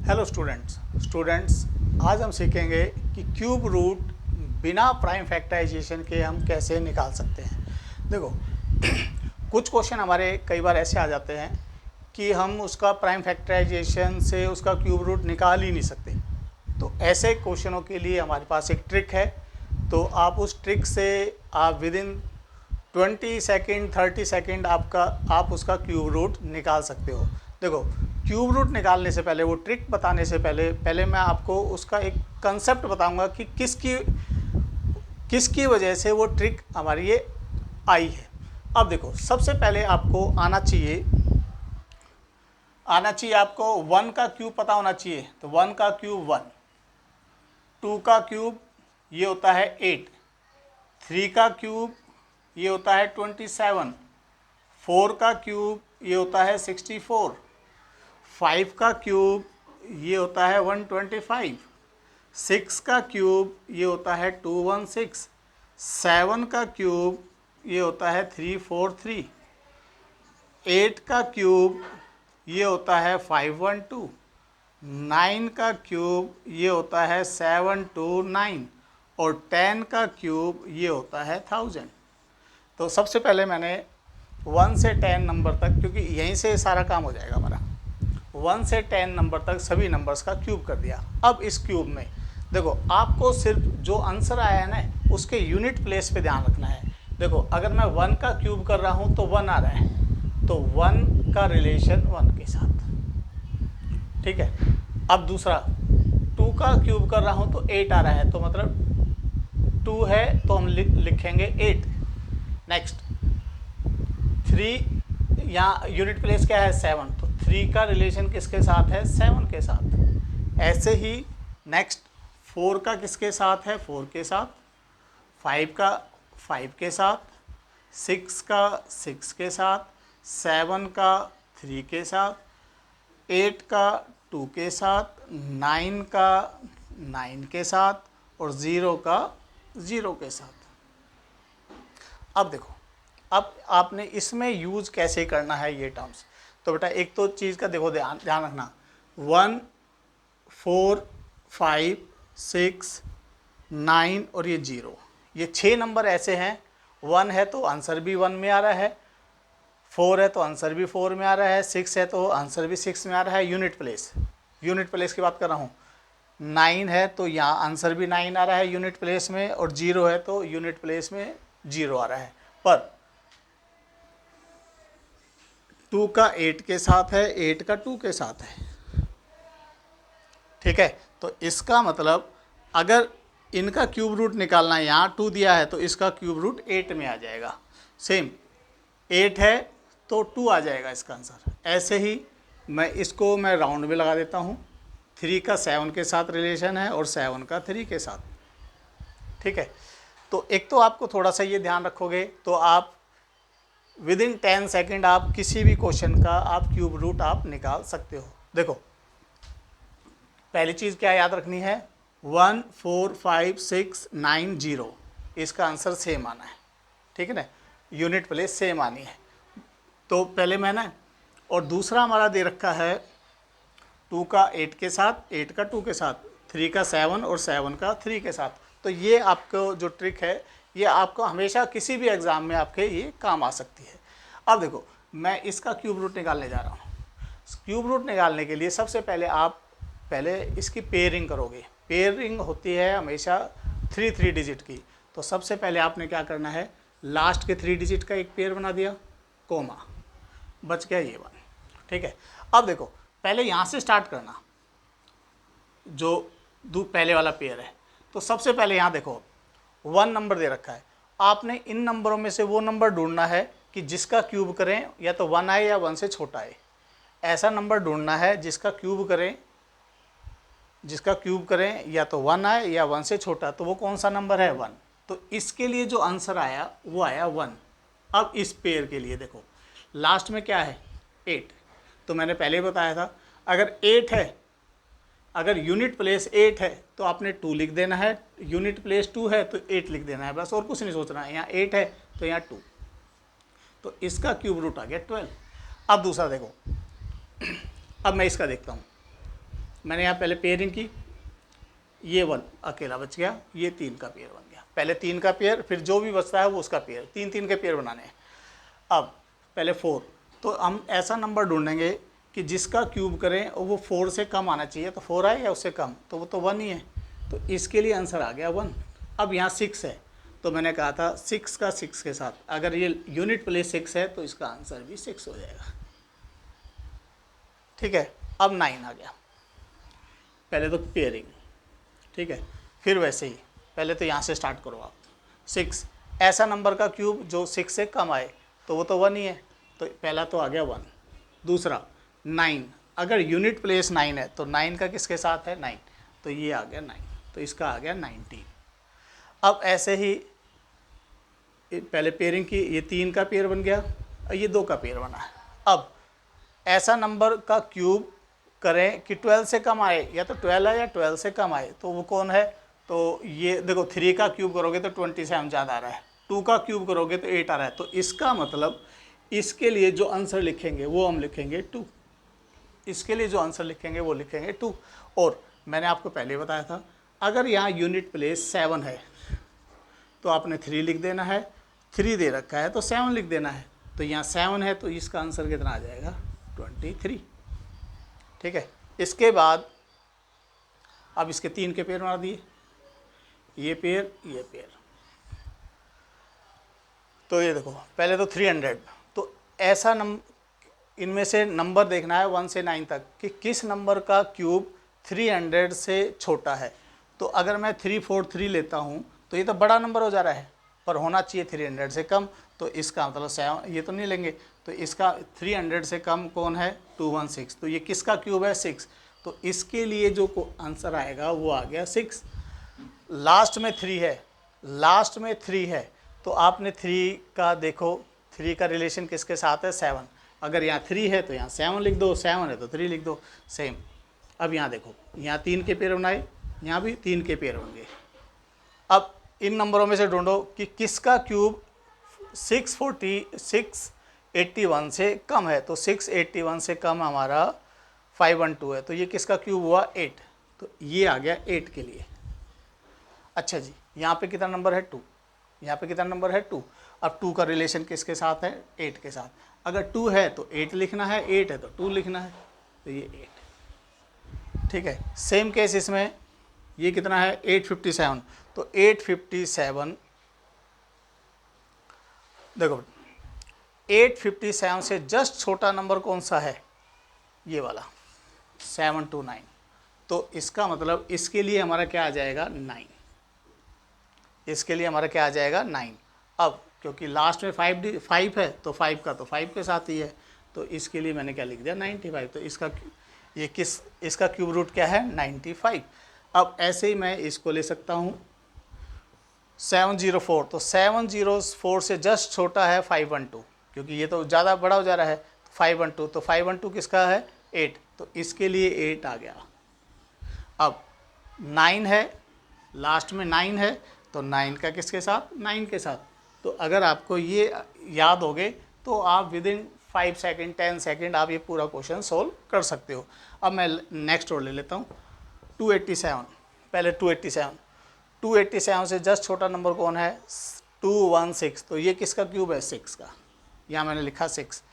Hello students आज हम सीखेंगे कि क्यूब रूट बिना प्राइम फैक्टराइजेशन के हम कैसे निकाल सकते हैं। देखो कुछ क्वेश्चन हमारे कई बार ऐसे आ जाते हैं कि हम उसका प्राइम फैक्टराइजेशन से उसका क्यूब रूट निकाल ही नहीं सकते। तो ऐसे क्वेश्चनों के लिए हमारे पास एक ट्रिक है, तो आप उस ट्रिक से आप विद इन 20 सेकेंड 30 सेकेंड आप उसका क्यूब रूट निकाल सकते हो। देखो क्यूब रूट निकालने से पहले, वो ट्रिक बताने से पहले मैं आपको उसका एक कंसेप्ट बताऊंगा कि किसकी वजह से वो ट्रिक हमारी ये आई है। अब देखो सबसे पहले आपको आना चाहिए आपको 1 का क्यूब पता होना चाहिए। तो 1 का क्यूब 1, 2 का क्यूब ये होता है 8, 3 का क्यूब ये होता है 27, 4 का क्यूब ये होता है 64, 5 का क्यूब ये होता है 125, 6 का क्यूब ये होता है 216, 7 का क्यूब ये होता है 343, 8 का क्यूब ये होता है 512, 9 का क्यूब ये होता है 729 और 10 का क्यूब ये होता है 1000। तो सबसे पहले मैंने 1 से 10 नंबर तक, क्योंकि यहीं से सारा काम हो जाएगा हमारा, 1 से 10 नंबर तक सभी नंबर्स का क्यूब कर दिया। अब इस क्यूब में देखो आपको सिर्फ जो आंसर आया है ना उसके यूनिट प्लेस पे ध्यान रखना है। देखो अगर मैं 1 का क्यूब कर रहा हूँ तो 1 आ रहा है, तो 1 का रिलेशन 1 के साथ, ठीक है। अब दूसरा 2 का क्यूब कर रहा हूँ तो 8 आ रहा है, तो मतलब 2 है तो हम लिखेंगे 8। नेक्स्ट 3, यहाँ यूनिट प्लेस क्या है 7, तो 3 का रिलेशन किसके साथ है 7 के साथ। ऐसे ही नेक्स्ट 4 का किसके साथ है 4 के साथ, 5 का 5 के साथ, 6 का 6 के साथ, 7 का 3 के साथ, 8 का 2 के साथ, 9 का 9 के साथ और 0 का 0 के साथ। अब देखो अब आपने इसमें यूज़ कैसे करना है ये टर्म्स। तो बेटा एक तो चीज़ का देखो ध्यान रखना, 1, 4, 5, 6, 9 और ये 0, ये 6 नंबर ऐसे हैं। 1 है तो आंसर भी 1 में आ रहा है, 4 है तो आंसर भी 4 में आ रहा है, 6 है तो आंसर भी 6 में आ रहा है। यूनिट प्लेस की बात कर रहा हूँ। 9 है तो यहाँ आंसर भी 9 आ रहा है यूनिट प्लेस में, और 0 है तो यूनिट प्लेस में 0 आ रहा है। पर 2 का 8 के साथ है, 8 का 2 के साथ है, ठीक है। तो इसका मतलब अगर इनका क्यूब रूट निकालना है, यहाँ 2 दिया है तो इसका क्यूब रूट 8 में आ जाएगा। सेम 8 है तो 2 आ जाएगा इसका आंसर। ऐसे ही मैं राउंड में लगा देता हूँ। 3 का 7 के साथ रिलेशन है और 7 का 3 के साथ, ठीक है। तो एक तो आपको थोड़ा सा ये ध्यान रखोगे तो आप विद इन 10 सेकेंड आप किसी भी क्वेश्चन का आप क्यूब रूट आप निकाल सकते हो। देखो पहली चीज़ क्या याद रखनी है, 1, 4, 5, 6, 9, 0, इसका आंसर सेम आना है, ठीक है ना, यूनिट प्लेस सेम आनी है। तो पहले मैंने, और दूसरा हमारा दे रखा है 2 का 8 के साथ, 8 का 2 के साथ, 3 का 7 और 7 का 3 के साथ। तो ये आपको जो ट्रिक है ये आपको हमेशा किसी भी एग्ज़ाम में आपके ये काम आ सकती है। अब देखो मैं इसका क्यूब रूट निकालने जा रहा हूँ। क्यूब रूट निकालने के लिए सबसे पहले आप इसकी पेयरिंग करोगे। पेयरिंग होती है हमेशा 3 डिजिट की। तो सबसे पहले आपने क्या करना है, लास्ट के 3 डिजिट का एक पेयर बना दिया, कोमा, बच गया ये 1, ठीक है। अब देखो पहले यहाँ से स्टार्ट करना, जो पहले वाला पेयर है। तो सबसे पहले यहाँ देखो 1 नंबर दे रखा है, आपने इन नंबरों में से वो नंबर ढूंढना है कि जिसका क्यूब करें या तो 1 आए या 1 से छोटा आए। ऐसा नंबर ढूंढना है जिसका क्यूब करें या तो 1 आए या 1 से छोटा। तो वो कौन सा नंबर है 1। तो इसके लिए जो आंसर आया वो आया 1। अब इस पेयर के लिए देखो लास्ट में क्या है 8। तो मैंने पहले बताया था अगर 8 है, अगर यूनिट प्लेस 8 है तो आपने 2 लिख देना है, यूनिट प्लेस 2 है तो 8 लिख देना है, बस और कुछ नहीं सोचना है। यहाँ 8 है तो यहाँ 2, तो इसका क्यूब रूट आ गया 12। अब दूसरा देखो, अब मैं इसका देखता हूँ, मैंने यहाँ पहले पेयरिंग की, ये 1 अकेला बच गया, ये 3 का पेयर बन गया। पहले 3 का पेयर, फिर जो भी बचता है वो उसका पेयर, 3 के पेयर बनाने हैं। अब पहले 4, तो हम ऐसा नंबर ढूंढेंगे कि जिसका क्यूब करें और वो 4 से कम आना चाहिए। तो 4 आए या उससे कम, तो वो तो 1 ही है, तो इसके लिए आंसर आ गया 1। अब यहाँ 6 है, तो मैंने कहा था 6 का 6 के साथ, अगर ये यूनिट प्लेस 6 है तो इसका आंसर भी 6 हो जाएगा। ठीक है, अब 9 आ गया। पहले तो पेयरिंग, ठीक है, फिर वैसे ही पहले तो यहाँ से स्टार्ट करो आप। 6, ऐसा नंबर का क्यूब जो 6 से कम आए, तो वो तो 1 ही है, तो पहला तो आ गया 1। दूसरा 9, अगर यूनिट प्लेस 9 है तो 9 का किसके साथ है, 9, तो ये आ गया 9, तो इसका आ गया 19। अब ऐसे ही पहले पेयरिंग की, ये 3 का पेयर बन गया और ये 2 का पेयर बना है। अब ऐसा नंबर का क्यूब करें कि 12 से कम आए, या तो 12 है या 12 से कम आए, तो वो कौन है, तो ये देखो 3 का क्यूब करोगे तो 27 ज़्यादा आ रहा है, 2 का क्यूब करोगे तो 8 आ रहा है, तो इसका मतलब इसके लिए जो आंसर लिखेंगे वो हम लिखेंगे 2, इसके लिए जो आंसर लिखेंगे वो लिखेंगे 2। और मैंने आपको पहले बताया था, अगर यहाँ यूनिट प्लेस 7 है तो आपने 3 लिख देना है, 3 दे रखा है तो 7 लिख देना है, तो यहाँ 7 है तो इसका आंसर कितना आ जाएगा, 23। ठीक है, इसके बाद अब इसके 3 के पेयर बना दिए, ये पेयर ये पेयर, तो ये देखो पहले तो 300, तो ऐसा इनमें से नंबर देखना है 1 से 9 तक कि किस नंबर का क्यूब 300 से छोटा है। तो अगर मैं 343 लेता हूँ तो ये तो बड़ा नंबर हो जा रहा है, पर होना चाहिए 300 से कम, तो इसका मतलब 7, ये तो नहीं लेंगे, तो इसका 300 से कम कौन है, 216, तो ये किसका क्यूब है, 6, तो इसके लिए जो आंसर आएगा वो आ गया 6। लास्ट में 3 है, लास्ट में 3 है, तो आपने 3 का देखो, 3 का रिलेशन किसके साथ है, 7, अगर यहाँ 3 है तो यहाँ 7 लिख दो, 7 है तो 3 लिख दो, सेम। अब यहाँ देखो, यहाँ 3 के पेयर बनाए, यहाँ भी 3 के पेयर बन गए। अब इन नंबरों में से ढूंढो कि किसका क्यूब 681 से कम है, तो 681 से कम हमारा 512 है, तो ये किसका क्यूब हुआ, 8, तो ये आ गया 8 के लिए। अच्छा जी, यहाँ पे कितना नंबर है, 2, यहाँ पे कितना नंबर है, 2। अब 2 का रिलेशन किसके साथ है, 8 के साथ, अगर 2 है तो 8 लिखना है, 8 है तो 2 लिखना है, तो ये 8। ठीक है, सेम केस इसमें, ये कितना है, 857, तो 857, देखो 857 से जस्ट छोटा नंबर कौन सा है, ये वाला 729, तो इसका मतलब इसके लिए हमारा क्या आ जाएगा, 9, इसके लिए हमारा क्या आ जाएगा, 9। अब क्योंकि लास्ट में 5 है तो 5 का तो 5 के साथ ही है, तो इसके लिए मैंने क्या लिख दिया, 95, तो इसका ये इसका क्यूब रूट क्या है, 95। अब ऐसे ही मैं इसको ले सकता हूँ 704, तो 704 से जस्ट छोटा है 512, क्योंकि ये तो ज़्यादा बड़ा हो जा रहा है, 512, तो 512 किसका है, 8, तो इसके लिए 8 आ गया। अब 9 है, लास्ट में 9 है, तो 9 का किसके साथ, 9 के साथ, तो अगर आपको ये याद हो गए तो आप विदिन 5 सेकेंड 10 सेकेंड आप ये पूरा क्वेश्चन सोल्व कर सकते हो। अब मैं नेक्स्ट और ले लेता हूँ 287, पहले 287 से जस्ट छोटा नंबर कौन है, 216, तो ये किसका क्यूब है, 6 का, यहाँ मैंने लिखा 6,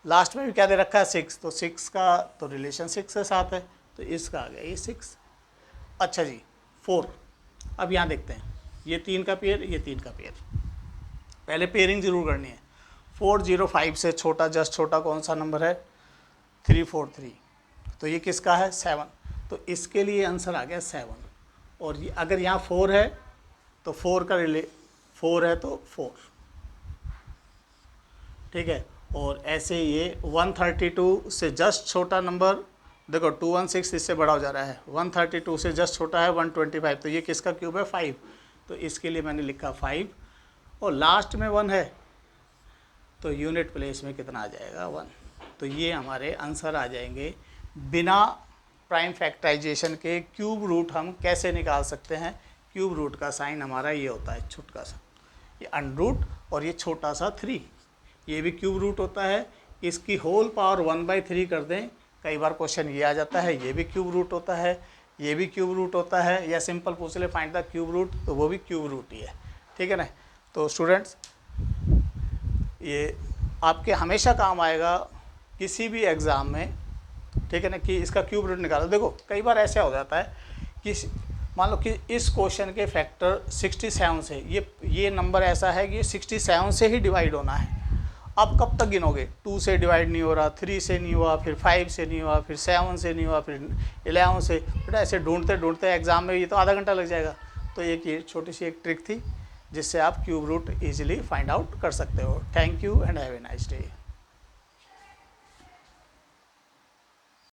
लास्ट में भी क्या दे रखा है, 6, तो 6 का तो रिलेशन 6 के साथ है, तो इसका आ गया ये 6। अच्छा जी, 4, अब यहाँ देखते हैं, ये 3 का पेयर, ये 3 का पेयर, पहले पेयरिंग जरूर करनी है। 405 से छोटा जस्ट छोटा कौन सा नंबर है, 343, तो ये किसका है, 7, तो इसके लिए आंसर आ गया 7। और ये अगर यहाँ 4 है तो 4 का 4 है तो 4, ठीक है। और ऐसे ये 132 से जस्ट छोटा नंबर, देखो 216 इससे बड़ा हो जा रहा है, 132 से जस्ट छोटा है 125, तो ये किसका क्यूब है, 5, तो इसके लिए मैंने लिखा 5। और लास्ट में 1 है तो यूनिट प्लेस में कितना आ जाएगा, 1, तो ये हमारे आंसर आ जाएंगे। बिना प्राइम फैक्टराइजेशन के क्यूब रूट हम कैसे निकाल सकते हैं, क्यूब रूट का साइन हमारा ये होता है छोटा सा, ये अंडरूट, और ये छोटा सा 3, ये भी क्यूब रूट होता है, इसकी होल पावर 1/3 कर दें कई बार क्वेश्चन ये आ जाता है, ये भी क्यूब रूट होता है, ये भी क्यूब रूट होता है, या सिंपल पूछ ले फाइंड द क्यूब रूट, तो वो भी क्यूब रूट ही है, ठीक है ना। तो स्टूडेंट्स ये आपके हमेशा काम आएगा किसी भी एग्ज़ाम में, ठीक है ना, कि इसका क्यूब रूट निकालो। देखो कई बार ऐसा हो जाता है कि मान लो कि इस क्वेश्चन के फैक्टर 67 से, ये नंबर ऐसा है कि 67 से ही डिवाइड होना है। अब कब तक गिनोगे, 2 से डिवाइड नहीं हो रहा, 3 से नहीं हुआ, फिर 5 से नहीं हुआ, फिर 7 से नहीं हुआ, फिर 11 से, फिर ऐसे ढूंढते ढूंढते एग्ज़ाम में ये तो आधा घंटा लग जाएगा। तो ये छोटी सी एक ट्रिक थी जिससे आप cube root easily find out कर सकते हो। Thank you and have a nice day.